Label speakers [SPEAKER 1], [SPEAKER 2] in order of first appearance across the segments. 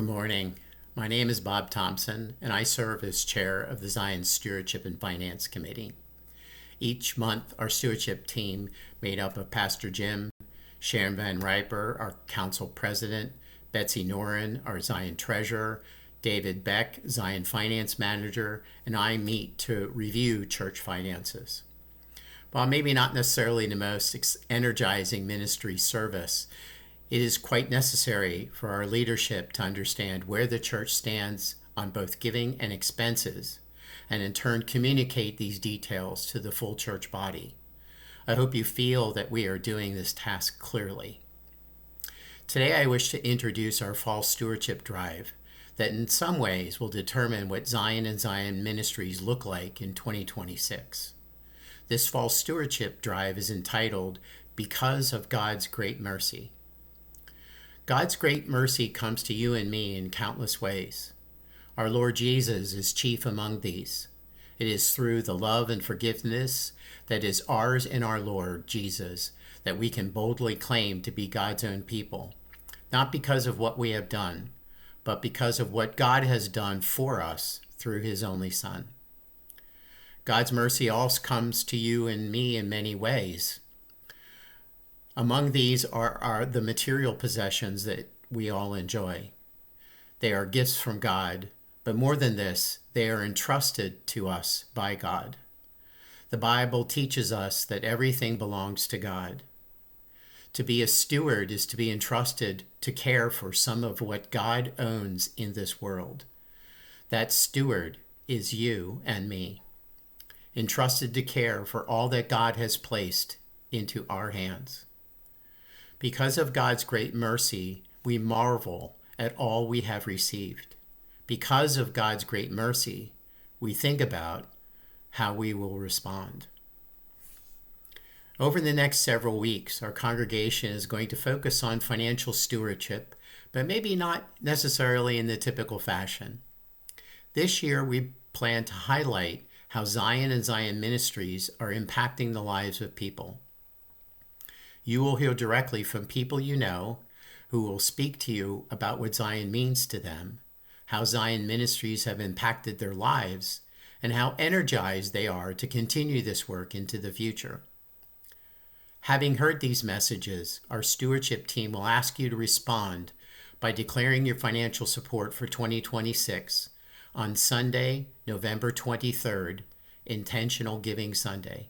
[SPEAKER 1] Good morning. My name is Bob Thompson, and I serve as chair of the Zion Stewardship and Finance Committee. Each month, our stewardship team, made up of Pastor Jim, Sharon Van Riper, our council president, Betsy Noren, our Zion treasurer, David Beck, Zion finance manager, and I meet to review church finances. While maybe not necessarily the most energizing ministry service, it is quite necessary for our leadership to understand where the church stands on both giving and expenses, and in turn communicate these details to the full church body. I hope you feel that we are doing this task clearly. Today I wish to introduce our fall stewardship drive that in some ways will determine what Zion and Zion ministries look like in 2026. This fall stewardship drive is entitled, Because of God's Great Mercy. God's great mercy comes to you and me in countless ways. Our Lord Jesus is chief among these. It is through the love and forgiveness that is ours in our Lord Jesus that we can boldly claim to be God's own people, not because of what we have done, but because of what God has done for us through his only Son. God's mercy also comes to you and me in many ways. Among these are the material possessions that we all enjoy. They are gifts from God, but more than this, they are entrusted to us by God. The Bible teaches us that everything belongs to God. To be a steward is to be entrusted to care for some of what God owns in this world. That steward is you and me, entrusted to care for all that God has placed into our hands. Because of God's great mercy, we marvel at all we have received. Because of God's great mercy, we think about how we will respond. Over the next several weeks, our congregation is going to focus on financial stewardship, but maybe not necessarily in the typical fashion. This year, we plan to highlight how Zion and Zion ministries are impacting the lives of people. You will hear directly from people you know who will speak to you about what Zion means to them, how Zion ministries have impacted their lives, and how energized they are to continue this work into the future. Having heard these messages, our stewardship team will ask you to respond by declaring your financial support for 2026 on Sunday, November 23rd, Intentional Giving Sunday.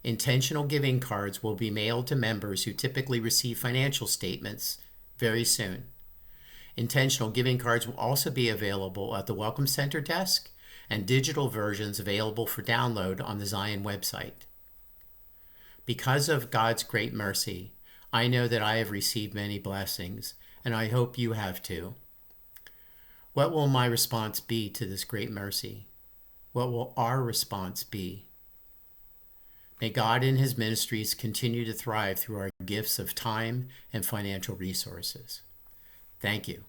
[SPEAKER 1] Intentional giving cards will be mailed to members who typically receive financial statements very soon. Intentional giving cards will also be available at the Welcome Center desk and digital versions available for download on the Zion website. Because of God's great mercy, I know that I have received many blessings, and I hope you have too. What will my response be to this great mercy? What will our response be? May God and his ministries continue to thrive through our gifts of time and financial resources. Thank you.